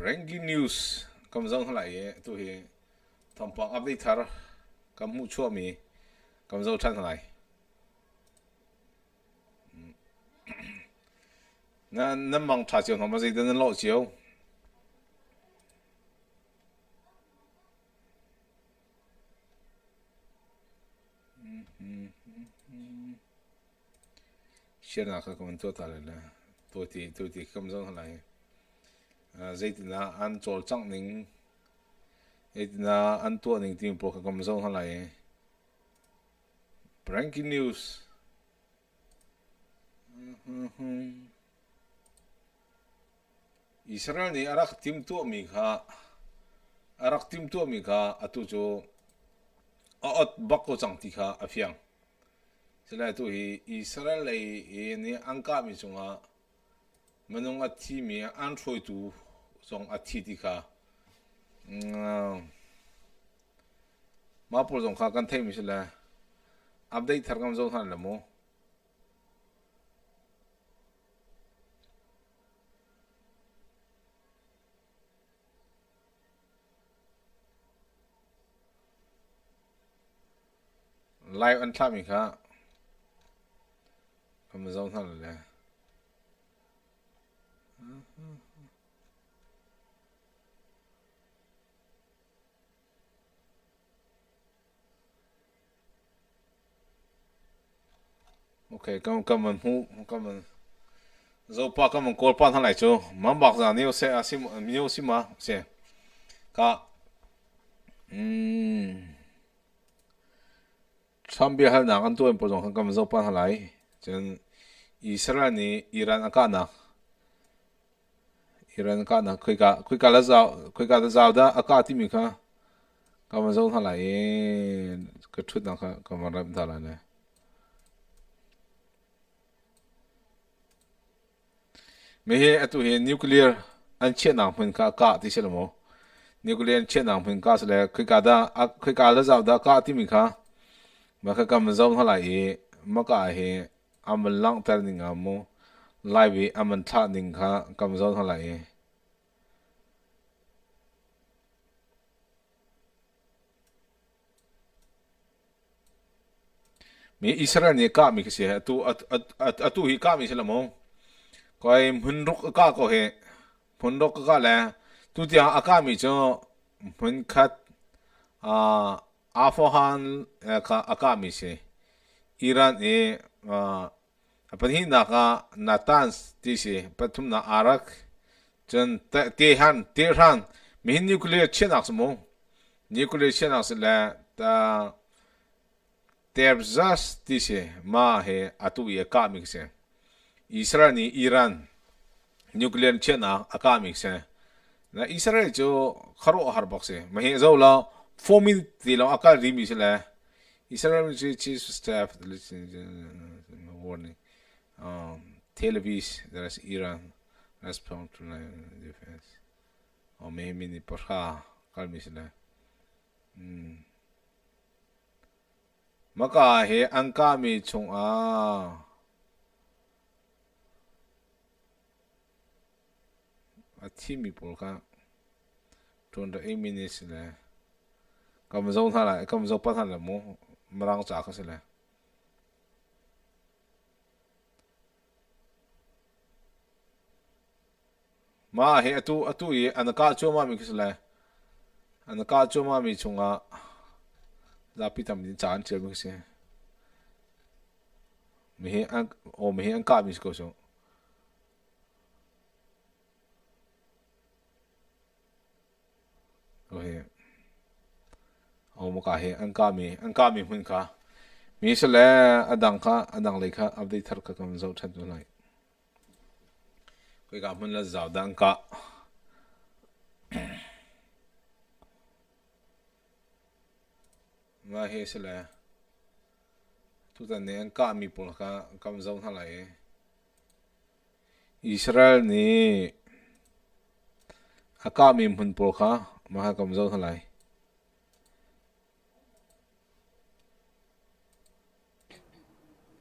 Breaking news cầm dông lại tu hi Thawngpang update thar cầm mu chua mi cầm dâu chăn lại na mang cha chiều nó mà gì đến lộ chiều share na ka comment to ta le tôi thì cầm dông lại dây thì na ăn trộn trăng nín dây thì na ăn tua nín tìm bộ cầm dông lại breaking news Isreal ni arak tim tu mi kha atu cho ot bakko chang ti kha afiang sila tu hi Israel lai ni angka mi chunga manung athi mi an throi tu chong athi ti kha ma pol jong kha kan thei mi sila update thar kam zo than lamo live an thami kha kam zo than le okay kam man zo pa kam kol pa than lai chu mam bak za niu se asim niu sima se ka Chambi hal na kan tuan pojong kam zo pan halai chen Israel ni Iran akana khui ka la zau da akati mi kha kam zo halai ka thut na kha kam ram thala ne me he atu he nuclear an che na phun ka ti se mo nuclear che na phun ka se le khui ka la zau da ka ti mi kha mà cái cầm dâu thế này mà cái hệ âm lăng ter ninh à mo lại vì âm thắt ninh khá cầm dâu thế này mi Israel ni ka mi cái gì tu hi ka mi sẽ làm mo coi hun ruk ka có hệ hun ruk ka là tu tia ka mi cho hun khát Afghan ka mi se Iran apani naka natans ti se patum na arak chen tehan min nuclear chenak mo nuclear chenak la ta terzas ti se ma he atu ye ka mi se Israel ni Iran nuclear chenak aka mi se na Israel jo kharo har bok se ma he zo la 4 minutes di lo akal rimi sila Israel chief staff warning Tel Aviv that's Iran respond to defense o me mini porha kalmi sila maka he angka mi chung athi mi polka 28 minutes sila cầm dâu tha lại cầm dâu bắt tha là mua mà đang trả cái gì này mà hệ tu gì anh cá chua mà mình cái gì này anh cá chua mà mình chung ra pi tầm đến trả anh chơi mình cái gì mình hệ anh cá mình cái gì rồi một cái anh ca mi hun ka mi sẽ là adang lấy ka update thar ka kam zau chat lại cái cảm hun là zau dang ka mà he sẽ là tu ta ne anh ca mi pol ka kam zau thar lại Israel ni aka mi hun pol ka mà kam zau thar lại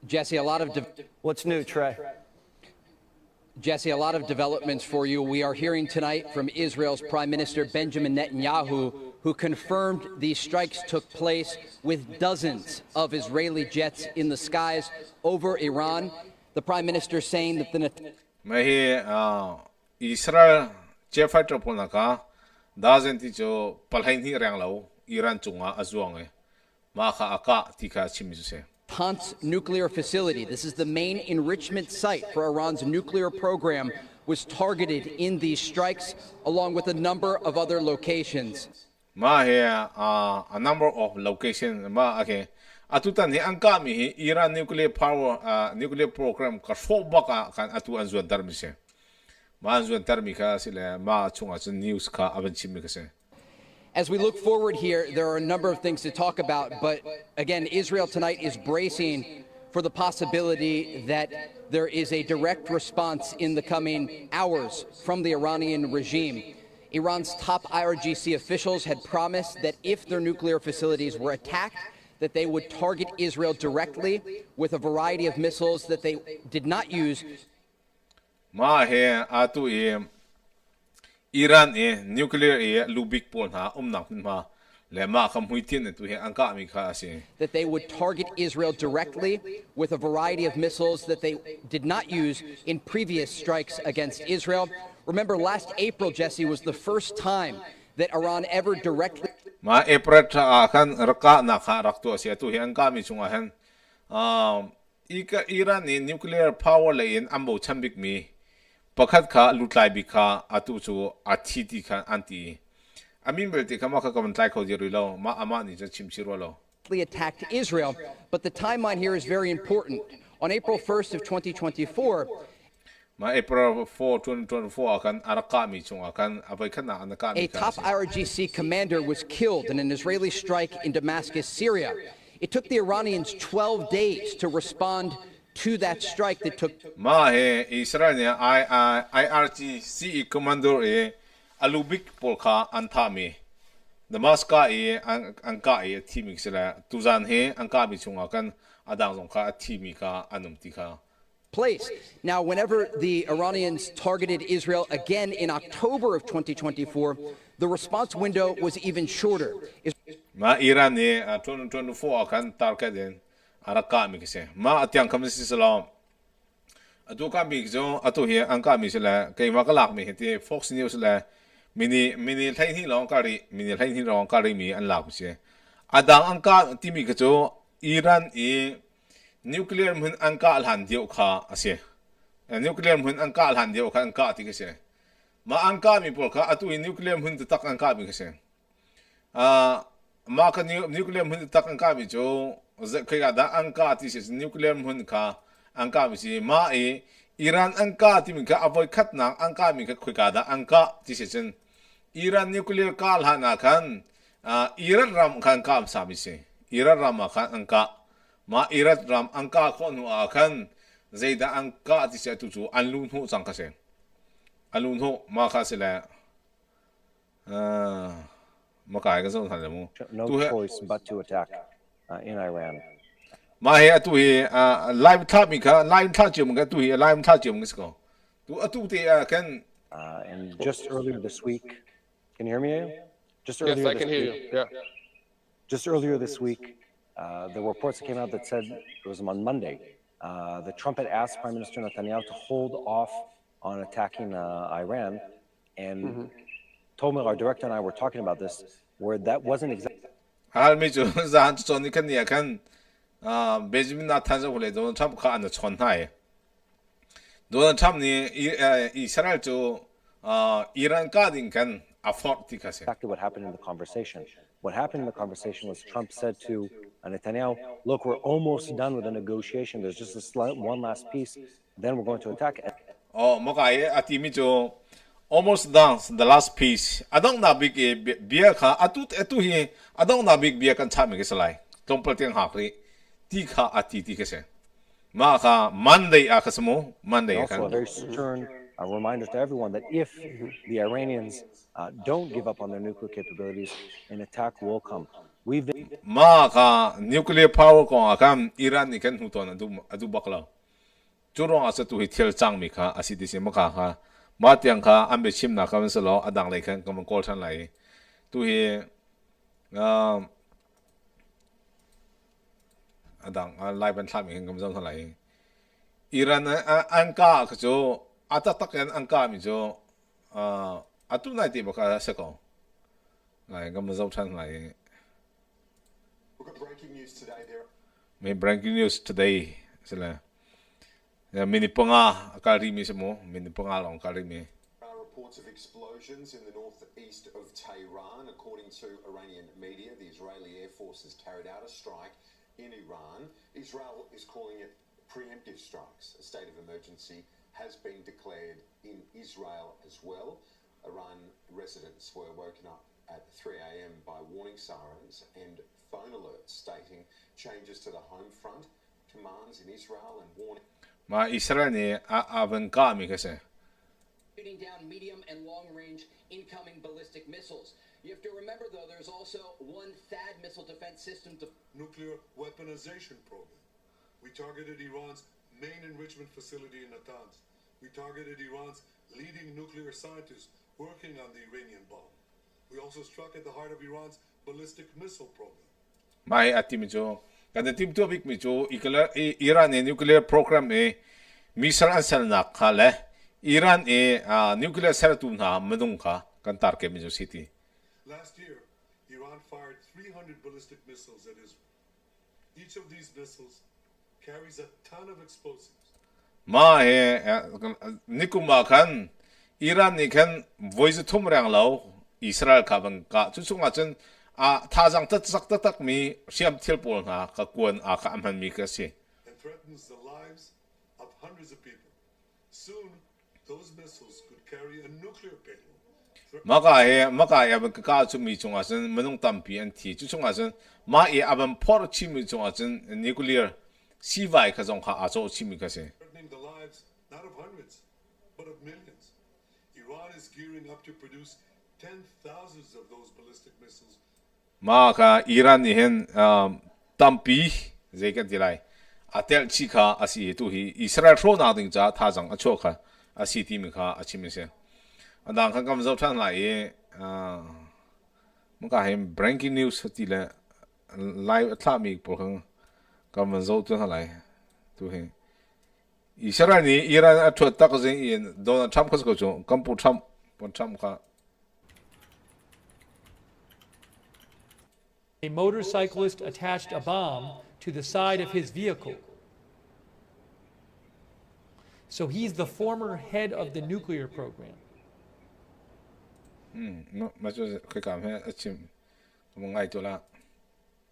Jesse, a lot of... What's new, Trey? Jesse, a lot of developments for you. We are hearing tonight from Israel's Prime Minister Benjamin Netanyahu, who confirmed these strikes took place with dozens of Israeli jets in the skies over Iran. The Prime Minister saying that the Mahi Israel jet fighter ponaka doesn't jo palhain hi rang lo Iran chunga azuang ma kha akah tika chimisuse. Natanz nuclear facility, this is the main enrichment site for Iran's nuclear program, was targeted in these strikes, along with a number of other locations. Ma here a number of locations ma okay. Atutan hi angka mi Iran nuclear power nuclear program ka baka kan atu anzuan darmise. Ma anzuan darmika sila ma chunga news ka aban chimika. As we look forward here, there are a number of things to talk about, but again, Israel tonight is bracing for the possibility that there is a direct response in the coming hours from the Iranian regime. Iran's top IRGC officials had promised that if their nuclear facilities were attacked, that they would target Israel directly with a variety of missiles that they did not use. Ma he atu Iran nuclear lubik pon ha ma lengmang kam huitin tu he angka mi kha ase that they would target Israel directly with a variety of missiles that they did not use in previous strikes against Israel. Remember, last April, Jesse, was the first time that Iran ever directly ma April kan raka na kha rak tu ase tu he angka mi chunga han Iran nuclear power le in ambo chambik mi pakhat kha lutlai bi kha atu chu athi ti kha anti amin belte kama kha kam tlai kho jeri lo ma ama ni cha chimchiro lo attacked Israel, but the timeline here is very important. On April 1st of 2024, ma April 4 2024 kan araka mi chung kan abai khana anaka mi a top IRGC commander was killed in an Israeli strike in Damascus, Syria. It took the Iranians 12 days to respond to that strike that took ma he Israel ne IRGC commander alubik polkha anthami Damascus angka teaming sila tuzan he angka mi chunga kan adang jong kha teami ka anumti kha place. Now, whenever the Iranians targeted Israel again in October of 2024, the response window was even shorter. Ma Iran ne 2024 kan target den araka mi kise ma atyang kamisi sala atu ka mi jo atu he angka mi sala kai ma kalak mi heti Fox News la mini thai hi long kari mini thai hi long kari mi an lak se adang angka timi ka jo Iran nuclear mun angka alhan dio kha ase nuclear mun angka alhan dio kha angka ti kase ma angka mi pol kha atu nuclear mun tak angka mi kase ma ka nuclear mun tak angka mi jo kai da angka ti se nuclear mun kha angka mi si ma Iran angka ti mi ka avoid khat na angka mi ka khoi ka da angka ti se chen Iran nuclear ka alhan na khan Iran ram khan ka sa mi se Iran ram khan angka ma Iran ram angka khon hu akhan zeida angka ti se tu chu anlun hu chang ka se anlun hu ma kha se la ma kai ga zo than le mu no choice but to attack in Iran. Ma he atu he live tap mi ka live tap jum ga tu he live tap jum sko tu atu te kan and just earlier this week, can you hear me? Just yes, I can hear you. Yeah. Just earlier this week, there were reports that came out that said it was on Monday. The Trump had asked Prime Minister Netanyahu to hold off on attacking Iran, and Thawngpang, our director, and I were talking about this, where that wasn't exactly. hal mi chu zan chu ni kan ya kan Benjamin na tan zo le do Trump kha an chon hai do Trump ni Israel chu Iran ka din kan afford ti ka se Exactly what happened in the conversation. What happened in the conversation was Trump said to Netanyahu, look, we're almost done with the negotiation. There's just this one last piece. Then we're going to attack. mo ka ati mi chu almost done the last piece adong na big bia kha atu hi adong na big bia kan cha mi ke salai tong pal tiang ha kri ti kha ati ti ke se ma kha Monday a ka samo Monday Also, kan a very stern reminder to everyone that if the Iranians don't give up on their nuclear capabilities, an attack will come. We've been ma ka nuclear power ko akam Iran ni kan hu ton adu bakla จุรองอาศัยตัวเที่ยวจังมีค่ะอาศัยที่เสียมาค่ะมาเตียงค่ะอันเป็นชิมนะค่ะมันสโลอดังเลยค่ะก็มันโกลทันไหลตัวอดังไล่เป็นท่ามีค่ะก็มันจะเท่าไหร่อิหร่านอังกาก็จะอาจจะตักยันอังกามีจะอาตุนายที่บอกค่ะสักคนไหนก็มันจะทันไหล We've got breaking news today. There May breaking news today sila mini panga karimi mo mini panga long karimi are reports of explosions in the northeast of Tehran. According to Iranian media, the Israeli Air Force has carried out a strike in Iran. Israel is calling it preemptive strikes. A state of emergency has been declared in Israel as well. Iran residents were woken up at 3 a.m. by warning sirens and phone alerts stating changes to the home front, commands in Israel and warning. ma Israel ni avan ka mi kasi Shooting down medium and long-range incoming ballistic missiles. You have to remember, though, there's also one THAAD missile defense system. Nuclear weaponization program. We targeted Iran's main enrichment facility in Natanz. We targeted Iran's leading nuclear scientists working on the Iranian bomb. We also struck at the heart of Iran's ballistic missile program. mai ati mi jo kada tim to big mi jo Iran ni nuclear program e missile ansal na khale Iran e nuclear seratum na madung ka kan tar ke mi jo city Last year, Iran fired 300 ballistic missiles at Israel. Each of these missiles carries a ton of explosives. ma he nikuma kan Iran ni kan voice thum rang lo Israel ka ban ka chu chunga chen tha jang tat sak tak mi siam thil pol na ka kuan ka amhan mi ka si And threatens the lives of hundreds of people. Soon, those missiles could carry a nuclear payload. maka he ban ka chu mi chunga chen manung tam pi an thi chu chunga chen ma aban por chi mi chunga chen nuclear si vai ka jong kha a cho chi mi ka se Threatening the lives not of hundreds, but of millions. Iran is gearing up to produce 10,000s of those ballistic missiles. ma ka Iran ni hen tam pi ze ka dilai atel chi kha asi tu hi Israel ro na ding cha tha jang a cho kha asi ti mi kha a chi mi se adang khan kam zo than lai maka hem breaking news ti la live thla mi por khang kam zo tu lai tu he Israel ni Iran a thot tak ze in Donald Trump khos ko cho kam pu Trump pon Trump kha A motorcyclist attached a bomb to the side of his vehicle. So he's the former head of the nuclear program. no ma cho kai kam he achim mo ngai to la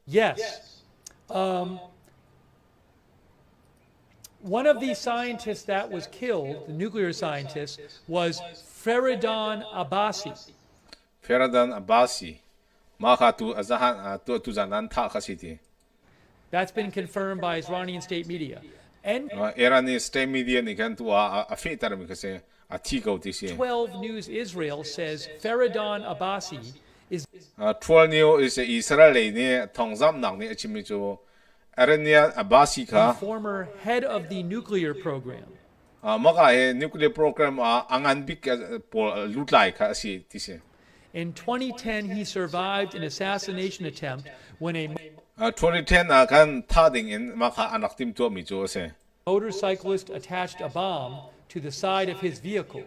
Yes. One of the scientists that was killed, the nuclear scientist, was Feridun Abbasi. Feradan Abbasi ma kha tu azahan tu zanan tha kha siti That's been confirmed by Iranian state media. And Irani state media ni kan tu a fi tar mi ka se a thi ko ti si 12 News Israel says Feridun Abbasi is 12 new is Israel ni thongzam nang ni achimi chu Iranian Abbasi the kha former head of the nuclear program. ma ka he nuclear program angan big pol lutlai kha si ti si In 2010, he survived an assassination attempt when a 2010 kan tha ding in ma kha anak tim tu mi chu se motorcyclist attached a bomb to the side of his vehicle.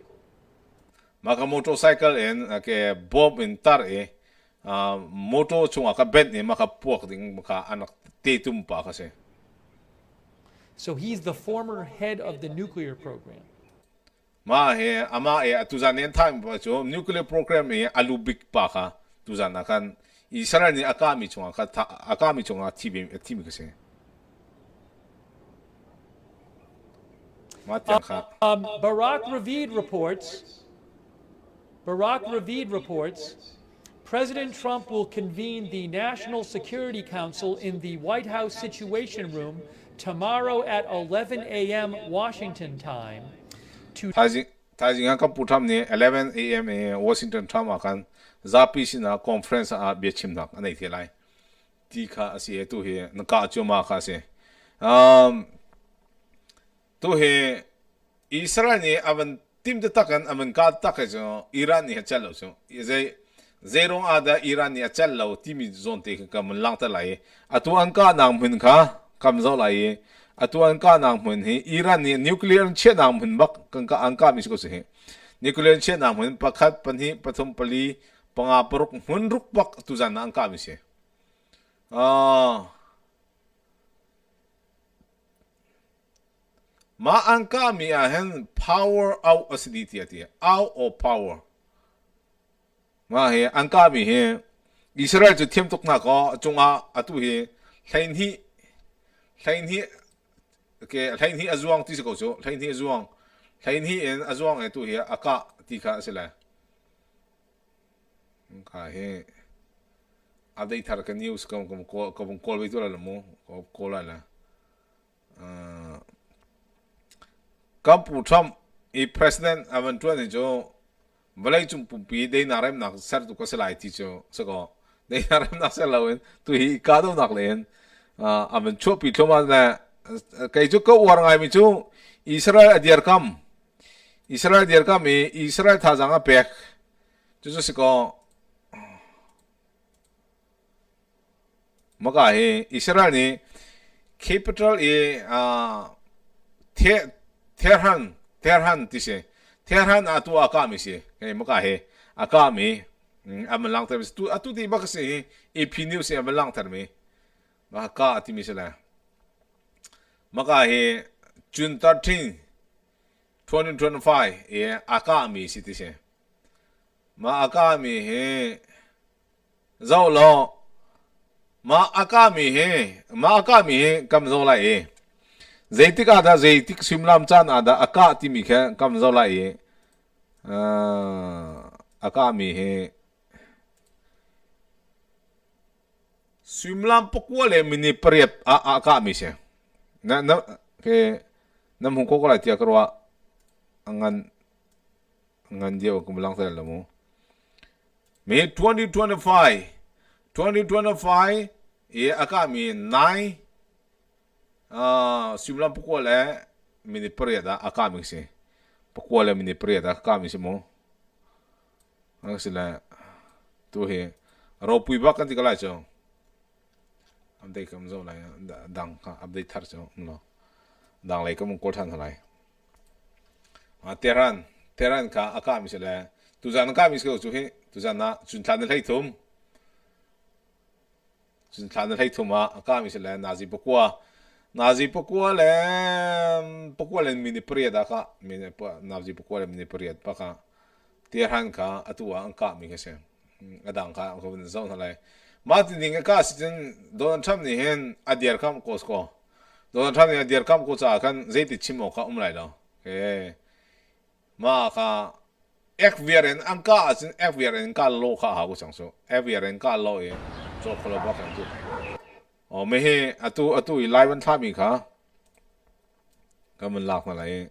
ma ka motorcycle in ke bomb in tar moto chunga ka bet ni ma ka puak ding ma ka anak te tum pa ka se So he's the former head of the nuclear program. ma he ama atuzan nen time pa chu nuclear program alu big pa kha tuzan kan Israel ni akami chunga ka akami chunga tv ka se ma tiang kha Barak Ravid reports President Trump will convene the National Security Council in the White House Situation Room tomorrow at 11 a.m. Washington time to tajing ka putham ni 11 am Washington time kan zapi sina conference a be chim nak anei thelai ti kha asi tu he na ka chuma kha se tu he Israel ni aman tim de takan aman ka tak jo Iran ni chal lo so ye zero ada Iran ni chal lo timi zon te ka man lang ta lai atu an ka nang mun kha kam zo lai atu an ka nang mun hi Iran ni nuclear che nang mun bak kan ka an ka mi ko se he nuclear che nang mun pakhat pan hi pathum pali panga paruk mun ruk bak tu jan an ka mi se ma an ka mi ahhin power out acidity atia out of power ma he an ka mi he Israel ju thiam tok na ko chunga atu he thain hi ke thain hi azuang ti se ko so thain hi en azuang e tu he aka ti kha se la ka he update thar ka news ko call we to la mo ko call la Kampu Trump i president avan tuan jo balai chung pupi de naram nak sar tu ko selai ti jo sako de naram nak selawen tu hi ka do nak len avan chopi thoma na kai jo ko war ngai mi chu Israel adiar kam Israel tha janga pek chu chu siko maka he Israel ni capital e Tehran tise Tehran atu akami se kai maka he akami amalang tar tu atu di bakase AP news e amalang tar me maka ati misela maka he June 13 2025 e akami sitise ma akami he zawlo ma akami he kam zo la e zaitik ada zaitik simlam chan ada aka ti mi kha kam zo la ye aka mi he simlam pokwa le mini priet aka mi se na ke nam hu ko la ti akwa angan dia ko lang sa la mo me 2025 ye aka mi 9 simlam pukwa le mini periada akami se pukwa le mini periada akami se mo ang sila tu he ropui bakan ti kala cho update kam zo la dang ka update thar cho no dang lai kam ko than halai Tehran ka akami se le tu jan ka mi se chu he tu jan na chun than lai thum akami se le nazi pukwa le mini period ka mini nazi pokwa le mini period pa ka Tehran ka atua angka mi ka se adang ka ko ben zon halai ma ti ding ka sitin Donald Trump ni hen adiar kam ko Donald Trump ni adiar kam ko cha kan zeiti chimo ka umlai lo ke ma ka ekvieren angka asin ekvieren ka lo ka ha ko changso ekvieren ka lo e cho ko lo ba kan tu me he atu i live an thami kha kaman lak na lai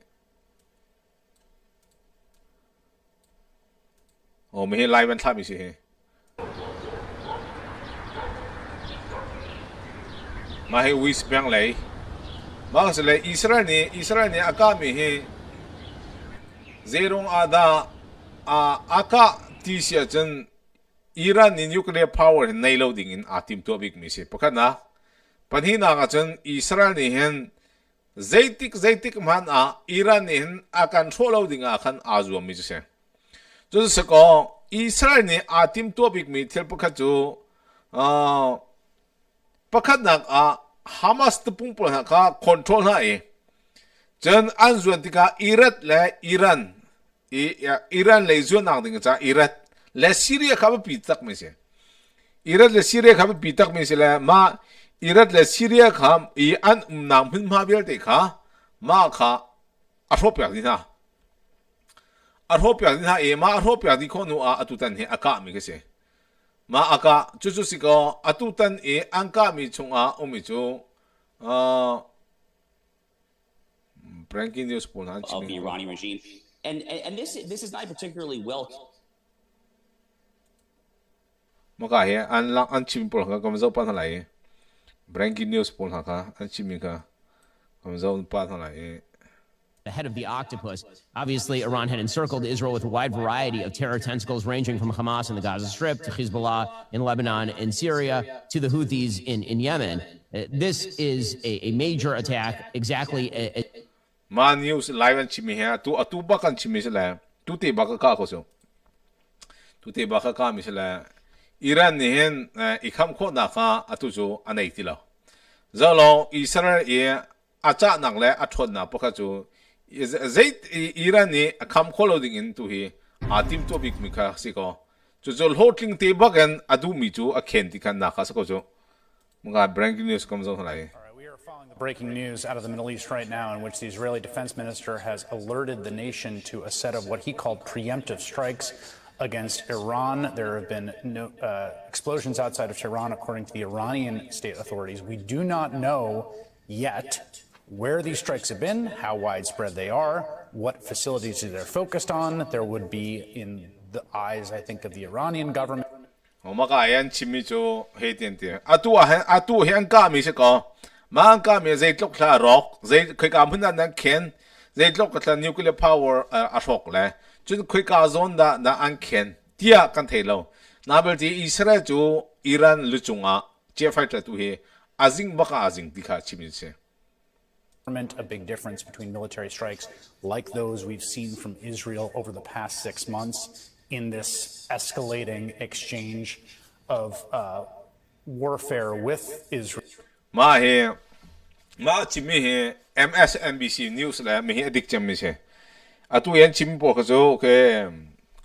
me he live an thami si he ma he wis bang lai ma se lai Israel ni akami he zerong ada aka ti sia chen Iran ni nuclear power nei loading in atim to big mi se pakana panhina nga chen Israel ni hen zaitik man Iran ni hen akan tholo ding a khan azu mi se jo se ko Israel ni atim to big mi thel pakha chu pakhat nak Hamas te pung pol ka control ha e chen anzuan tika Iran le zo nang ding cha Iran le Syria ka pi tak mi se Iran le Syria ka pi tak mi se la ma Iran le Syria kham I an nam hin ma bel te kha ma kha arhopya din ha e ma arhopya di ko nu atutan he aka mi ke se ma aka chu si ko atutan e angka mi chunga omi chu breaking news pol han of the Iranian regime and this is not particularly well maka he an chim pol ka kam zo pa lai breaking news pol ha ka an chim ka kam zo pa lai the head of the octopus. Obviously, Iran had encircled Israel with a wide variety of terror tentacles, ranging from Hamas in the Gaza Strip to Hezbollah in Lebanon and Syria to the Houthis in Yemen. This is a major attack, exactly. Ma news live and chimi here, tu bakan chimi sila, tu te baka ka ko so. Tu te baka ka mi sila. Iran ni hen ikam ko na ka atu jo anay tila. Zalo Israel ye acha nang le athon na poka jo. Zait Iran ni akam ko loading into he atim to big mika siko. Jo jo hotling te bagan adu mi jo a ken tikan na ka sako jo. Mga breaking news comes on lai. Breaking news out of the Middle East right now, in which the Israeli defense minister has alerted the nation to a set of what he called preemptive strikes against Iran. There have been no, explosions outside of Tehran, according to the Iranian state authorities. We do not know yet where these strikes have been, how widespread they are, what facilities they're focused on. There would be, in the eyes, I think, of the Iranian government. Maka chimi jo heten te. Atu hen ka mi se ko. Man ka mi zai tlok la rock, zai koi ka mun nan ken, zai tlok la nuclear power a rock le. Chun koi ka zon da an ken. Dia kan thei lo. Na bel ti Israel jo Iran lu chunga che fighter tu he. Azing baka azing dikha chimi se. A big difference between military strikes like those we've seen from Israel over the past 6 months in this escalating exchange of warfare with Israel. Ma chimi he MSNBC news la mi adik chami se. Atu yan chimi po ka jo ke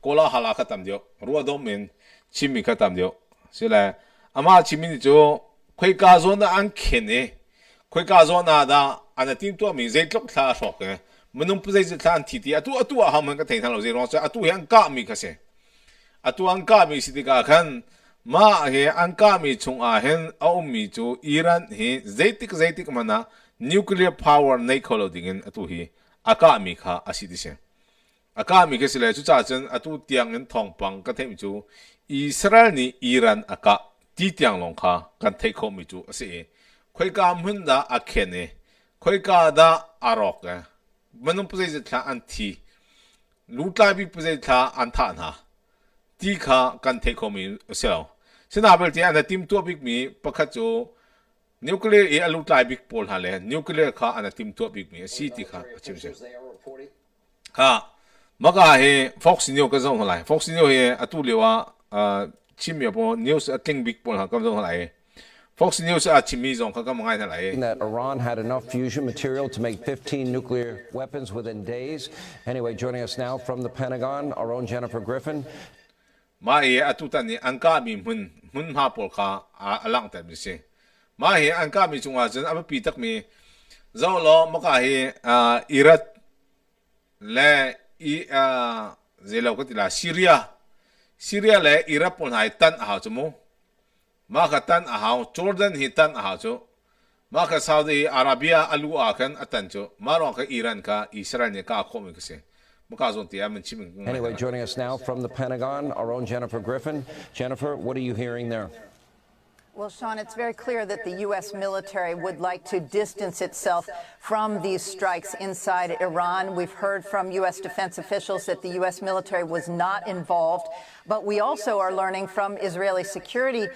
kola hala khatam dio. Ruwa dom min chimi khatam dio. Sila ama chimi ni jo khoi ka zo na an khene. Khoi ka zo na da ana tim to mi zai tlok tha so ke. Munum pu zai tha an ti ti atu ha man ka thai than lo zai ro sa atu yan ka mi ka se. Atu an ka mi si ka khan ma he an ka mi chung a hen au mi chu Iran he zaitik mana nuclear power nei kholo dingin atu hi aka mi kha asidi se aka mi ke sile chu cha chen atu tiang en Thawngpang ka them chu Israel ni Iran aka ti tiang long kha kan thei kho mi chu ase khoi ka mun da a khene khoi ka da arok manum pu zai thla an thi lutla bi pu zai thla an tha na ti kha kan thei kho mi se Sinabel ti ana tim to big mi pakhacho nuclear e alut lai big pol hale nuclear kha ana tim to big mi si ti kha chimse ha maga he Fox News ka zong halai Fox News he atu lewa chimya bo news ating big pol ha ka zong halai Fox News a chimi zong ka mangai halai that Iran had enough fusion material to make 15 nuclear weapons within days. Anyway, joining us now from the Pentagon, our own Jennifer Griffin. Ma he atutani anka mi mun ha pol kha alang ta mi se ma he anka mi chunga chen aba pi tak mi zo lo maka he Iraq le zelo ko tila Syria le Iraq pon hai tan ha chumo ma kha tan ha Jordan hi tan ha chu ma kha Saudi Arabia alu a kan atan chu ma ro ka Iran ka Israel ne ka kho mi ka se. Anyway, joining us now from the Pentagon, our own Jennifer Griffin. Jennifer, what are you hearing there? Well, Sean, it's very clear that the U.S. military would like to distance itself from these strikes inside Iran. We've heard from U.S. defense officials that the U.S. military was not involved. But we also are learning from Israeli security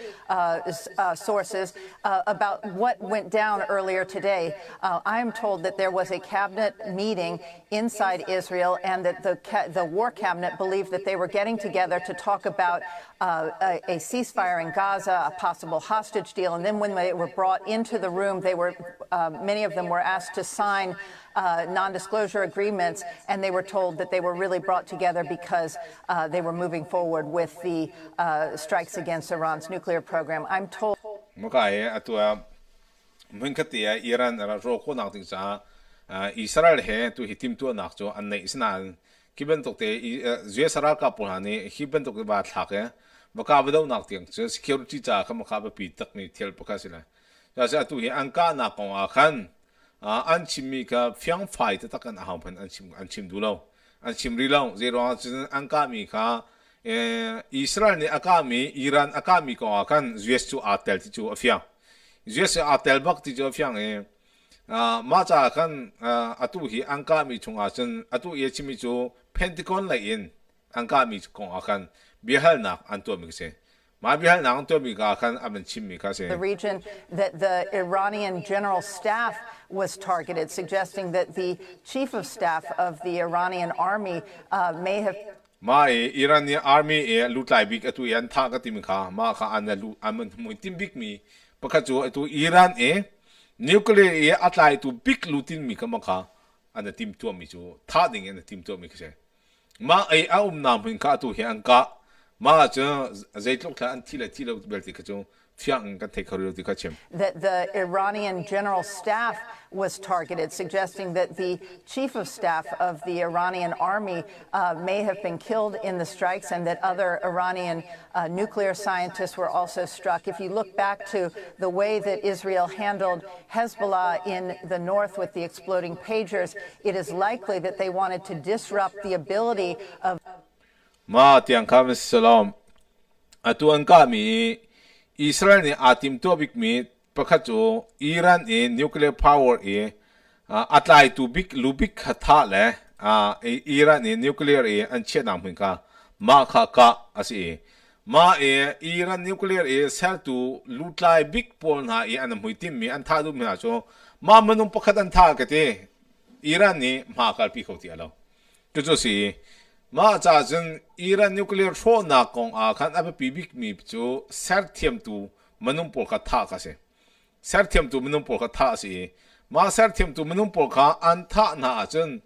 sources about what went down earlier today. I am told that there was a cabinet meeting inside Israel and that the war cabinet believed that they were getting together to talk about a ceasefire in Gaza, a possible hostage deal. And then when they were brought into the room, they were many of them were asked to sign non-disclosure agreements, and they were told that they were really brought together because they were moving forward with the strikes against Iran's nuclear program. I'm told. Israel he to hitim to nakcho an nei isnan kiben tokte Israel ka pulhani hiben tokte ba thake maka bado nak tiang security cha ka maka ba pi tak ni thel pakasila ya sa tu hi anka na ko khan an chimi ka fyang phai ta takan a hawpan an chim dulo an chim rilong zero anka mi ka Israel ni akami Iran akami ko khan US to atel ti chu afya US atel bak ti chu afyang ma cha kan atu hi angka mi chunga chen atu ye chimi chu Pentagon la in angka mi kong akan bihal nak anto mi se ma bihal nak anto mi ka kan aben chim mi ka se The region that the Iranian general staff was targeted, suggesting that the chief of staff of the Iranian army may have. ma Iranian army lutlai big atu yan tha ka tim kha ma kha an lu amen mu tim big mi pakha chu atu Iran nuclear atlai tu big lutin mi ka ma kha an tim tu mi chu tha ding an tim tu mi se ma nam hin ka tu hi an ka ma cha zaitlok tha an thila belti ka chu fiang ka te khari ti ka chem That the Iranian general staff was targeted, suggesting that the chief of staff of the Iranian army may have been killed in the strikes and that other Iranian nuclear scientists were also struck. If you look back to the way that Israel handled Hezbollah in the north with the exploding pagers, it is likely that they wanted to disrupt the ability of. Ma tiang kam salam atu an ka mi Israel ni atim topic mi pakhacho Iran nuclear power atlai tu big lubik khatha le Iran nuclear an chenam hin ka ma kha ka asi ma Iran nuclear sel tu lutlai big pol na an muitim mi an tha du mi cho ma manung pakhat an tha ka te Iran ni ma kal pi khoti alo to si ma cha chen Iran nuclear thro na kong khan ab pi big mi chu ser thiam tu manung pol kha tha ka se ser thiam tu manung pol kha tha si ma ser thiam tu manung pol kha an tha na chen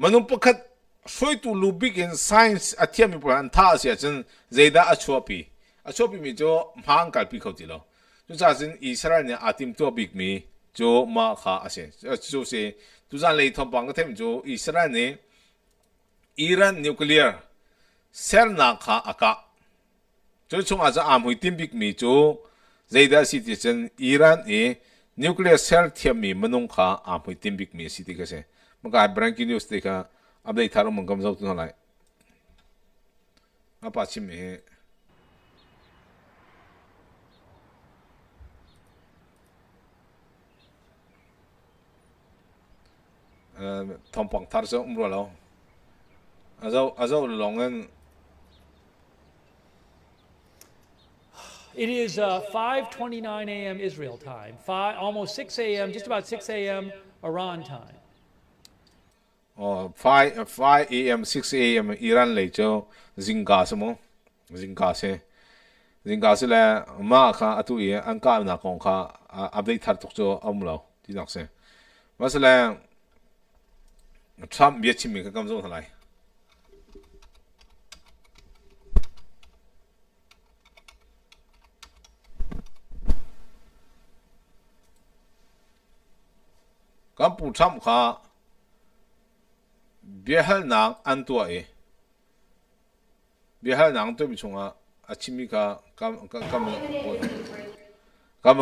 manung pakhat soi tu lu big in science athiam mi pol an tha si chen zeida achopi mi jo mhang kal pi khoti lo chu cha chen Israel ne atim to big mi jo ma kha ase chu se tu jan lei Thawngpang ka them jo Israel ne Iran nuclear ser na kha akah cho chung aza amhui tim big mi chu zeida citizen Iran nuclear cell thiam mi manung kha amhui tim big mi city ka se maka breaking news te ka update tharo mangam zau tu lai apa chim me Thawngpang thar zo umro lo azau longan. It is 5:29 a.m. Israel time, almost 6 a.m., just about 6 a.m. Iran time. 5 a.m. 6 a.m. Iran le cho zinga samo zinga se la ma kha atu an ka na kong kha update thar tok cho amlo ti nak se masala Trump ye chimi ka kam zo thalai Kampu Trump kha bihal nang antua bihal nang to bichunga achimi ka kam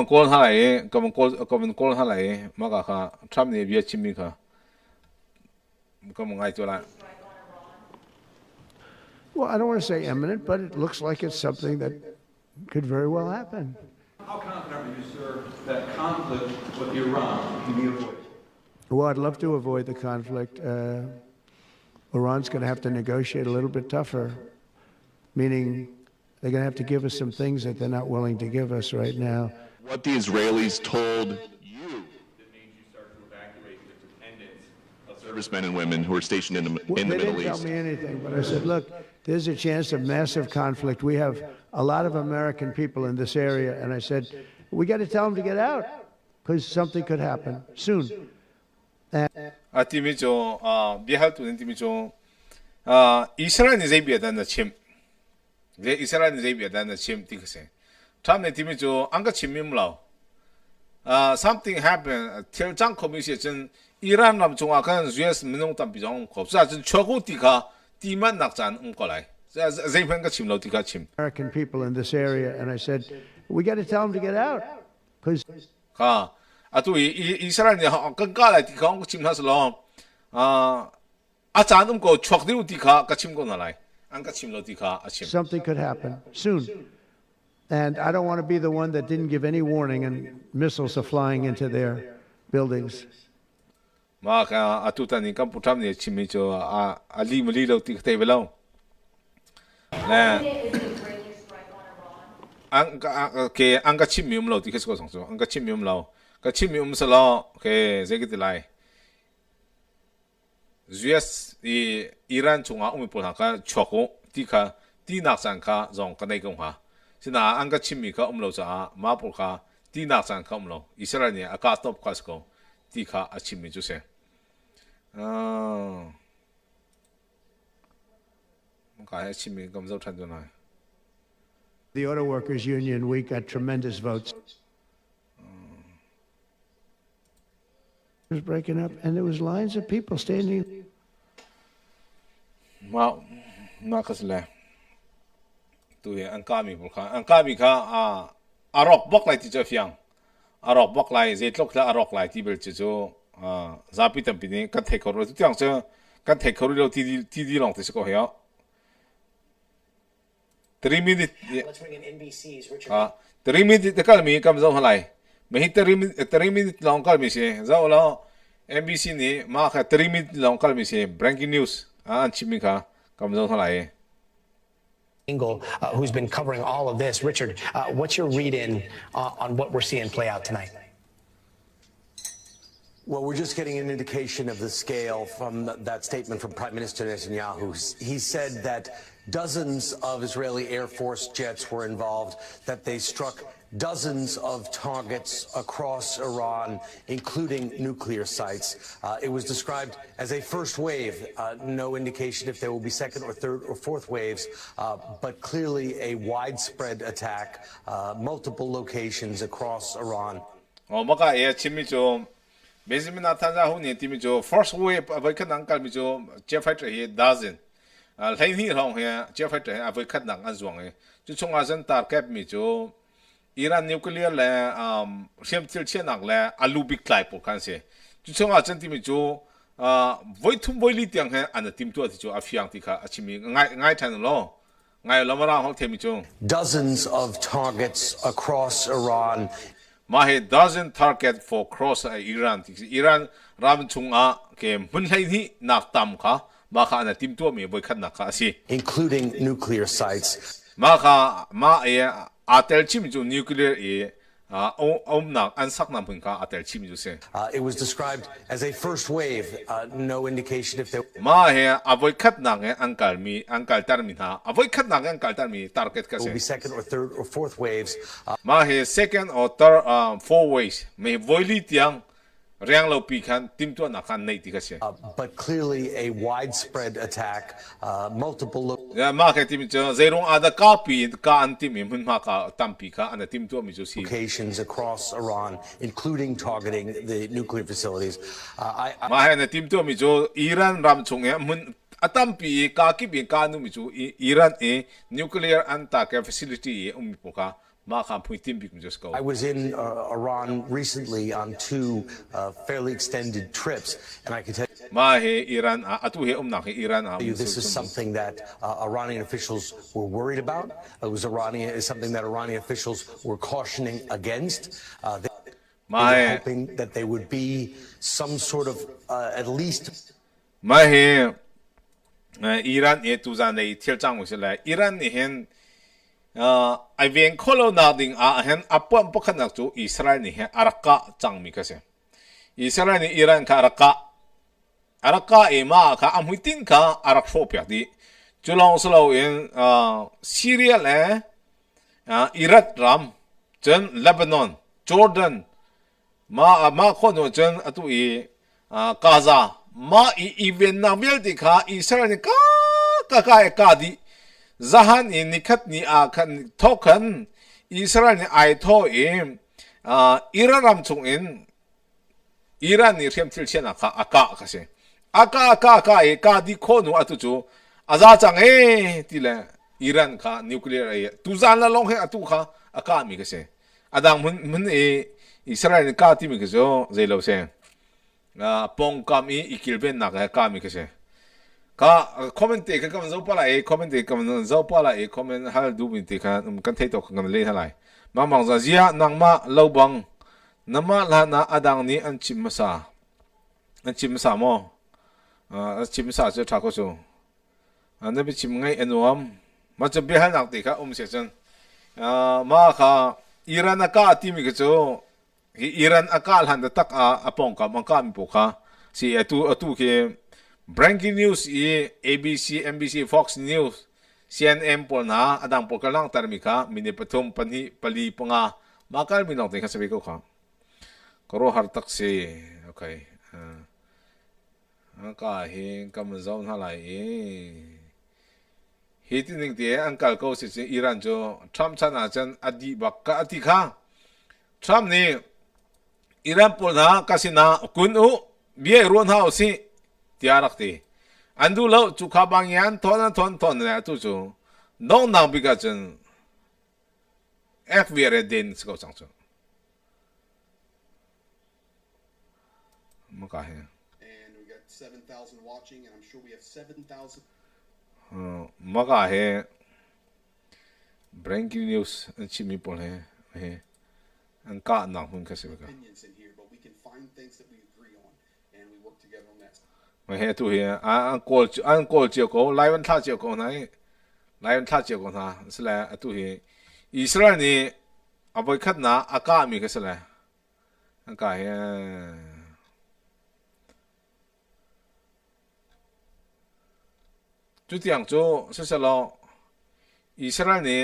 kol halai maka kha Trump ne bia chimi kha kam ngai to la. Well, I don't want to say imminent, but it looks like it's something that could very well happen. How confident are you, sir, that conflict with Iran can be avoided? Well, I'd love to avoid the conflict. Iran's going to have to negotiate a little bit tougher, meaning they're going to have to give us some things that they're not willing to give us right now. What the Israelis told you that made you start to evacuate the dependents of servicemen and women who are stationed in the Middle East. They didn't tell me anything, but I said, look, there's a chance of massive conflict. We have a lot of American people in this area, and I said, we got to tell them to get out because something could happen soon. Atimi cho bihal tu ntimi cho Israel ni zebia dan na chim le Israel ni zebia dan na chim ti kase Trump ne timi cho anga chimim lao something happened till jang commission chen Iran ram chunga kan US minung tam bijong ko sa chen chogu ti ka ti man nak chan ko lai zai pen ka chim lo ti ka chim American people in this area, and I said, we got to tell them to get out because atu Israel ni kan ka lai ti ka ko chim has lo chan ko chok di ti ka chim ko na lai an ka chim lo ti ka chim something could happen soon. And I don't want to be the one that didn't give any warning and missiles are flying into their buildings. Maka atutani kam putam ni chimi cho ali mali lo ti khtai belong. Na ke anga chimi lo ti khesko song so anga chimi lo ka chimi salo ke zegit lai. US Iran chunga pol ka choko ti ka ti nak san ka zong ka nei kong ha. Sina anga chimi ka lo cha ma pol ka ti nak san ka lo. Israel ni aka top kasko ti ka chimi ju se. The Auto Workers Union, we got tremendous votes. It was breaking up, and there was lines of people standing. Well, not as le. To ye ankami ka arok bok lai ti jofiang. Arok bok lai zetlok la arok lai ti bel jo. Zapi tampini kan take over tu tiang se kan take over lo ti long ti ko ya 3 minutes Let's bring in NBC's Richard. 3 minutes de kalmi kam zo halai me 3 minutes long kalmi se zo lo NBC ni ma kha 3 minutes long kalmi se breaking news an chimi ka kam zo halai Who's been covering all of this. Richard, what's your read in on what we're seeing play out tonight? Well, we're just getting an indication of the scale from that statement from Prime Minister Netanyahu. He said that dozens of Israeli Air Force jets were involved, that they struck dozens of targets across Iran, including nuclear sites. It was described as a first wave. No indication if there will be second or third or fourth waves, but clearly a widespread attack, multiple locations across Iran. Basically, Natanyahu ni timi jo first wave abai kan angkal mi jo jet fighter he dozen. Lai ni rong he jet fighter abai kan nang azwang he. Ju chung azan tar cap mi jo Iran nuclear le shem til chen nak le alu big clay po kan se. Ju chung azan timi jo voi thum voi li tiang he an tim tu ati jo afiang ti kha achimi ngai than lo. Ngai lo mara hok themi jo. Dozens of targets across Iran. Mahe dozen target for cross Iran. Iran ram chunga ke munlai ni nak tam kha ma kha na tim to me boy khat na kha si including nuclear sites. Ma kha ma e atel chim ju nuclear e nak an sak nam pun kha atel chim ju se. It was described as a first wave. No indication if there. Ma he avoid khat na nge ankal tar mi ha avoid khat na nge ankal tar mi target ka se. Will be second or third or fourth waves. Ma he second or third four waves me voili tiang riang lo pi khan tim to na khan nei ti ka se. But clearly a widespread attack, multiple. Ya ma ke tim jo zerong ada copy ka antim mun ma ka tampi ka ana tim to mi jo si locations across Iran, including targeting the nuclear facilities. Ma he na tim to mi jo Iran ram chung e mun atampi ka ki bi ka nu mi jo Iran e nuclear anta ka facility e umi poka. I was in Iran recently on two fairly extended trips, and I can tell you this is something that Iranian officials were worried about. It was something that Iranian officials were cautioning against. They were hoping that there would be some sort of at least. Iran I ven kolo nading ahhin apon pokanak tu Israel ni he araka changmi kase. Israel ni Iran ka araka ema ka amhitin ka arak shopya di. Julong solo in Syria le Iraq ram jen Lebanon Jordan ma kono jen atu Gaza ma even na di ka Israel ni ka di Zahan in nikat ni kan token Israel ni ai to Iran chung in Iran ni riam til chen akah ka se akah e ka di khonu atu chu aza chang ti le Iran ka nuclear e tu zan la long he atu kha akah mi ka se adang mun Israel ni ka ti mi ka zo zelo se pong kam ikil ben na ka mi ka se ka comment te ka zo pala comment te ka zo pala comment hal du min te ka kan thei to kan le halai ma mang za zia nang ma lo bang nama la na adang ni an chim sa mo chim sa cho tha ko chu an bi chim ngai anuam ma chu be hal nak ti kha se chen ma kha Iran aka ti mi ke chu hi Iran aka han da tak a apong ka mang ka mi pu kha si atu ke breaking news e ABC NBC Fox News CNN pol na adang pol ka lang tar mi kha mini pathum pani pali panga ma kal mi nok ti kha sabi ko kha karo har tak se okay ka hi kam zone halai hi tin ning te angkal ko se Iran jo Trump chana chan adi bak ka ati kha Trump ni Iran pol na kasina kun u bie ron ha si tiarak ti andu lo chu kha bang yan thon na tu chu no na bi ga chen ek viere den sko chang chu ma ka he and we got 7,000 watching, and I'm sure we have 7,000. ma ka he breaking news an chimi pol he an ka na hun ka se ka Opinions in here, but we can find things that we agree on, and we work together on that. ma he tu he an call je ko lai wan tha je ko nai lai wan tha je ko na sla tu he Israel ni aboy khat na aka mi ka sla an ka he tu tiang zo se lo Israel ni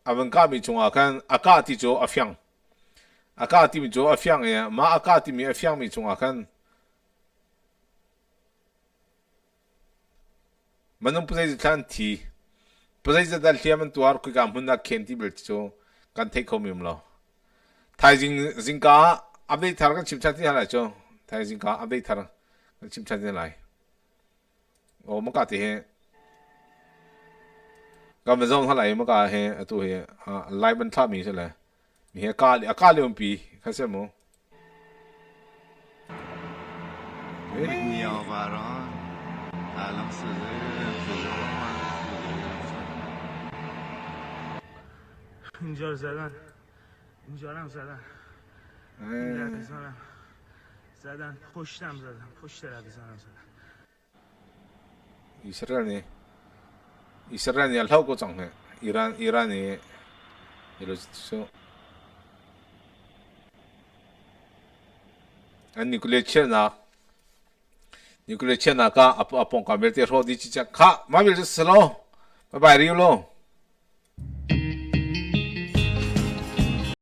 aban ka mi chung akan aka ti zo afyang aka ti mi zo afyang ya ma aka ti mi afyang mi chung akan manung puzai tan ti puzai za dal tiaman tuar ku kam hunna kenti bel zo kan take home im lo thai jing ka update thar kan chim chati hala cho thai jing ka update thar kan chim chati lai o ma ka ti he kam zong hala ma ka he tu he lai ban tha mi se la mi he ka le pi kha se mo نیاوران الان اینجا رو زدن اینجا رو هم زدن زدن پشتم زدن پشت رویزانم زدن Israel ni alhau ko chang he Iran ni ilo so an nuclear chena ka apong ka belte ro di chi cha kha ma bil selo bye bye ri lo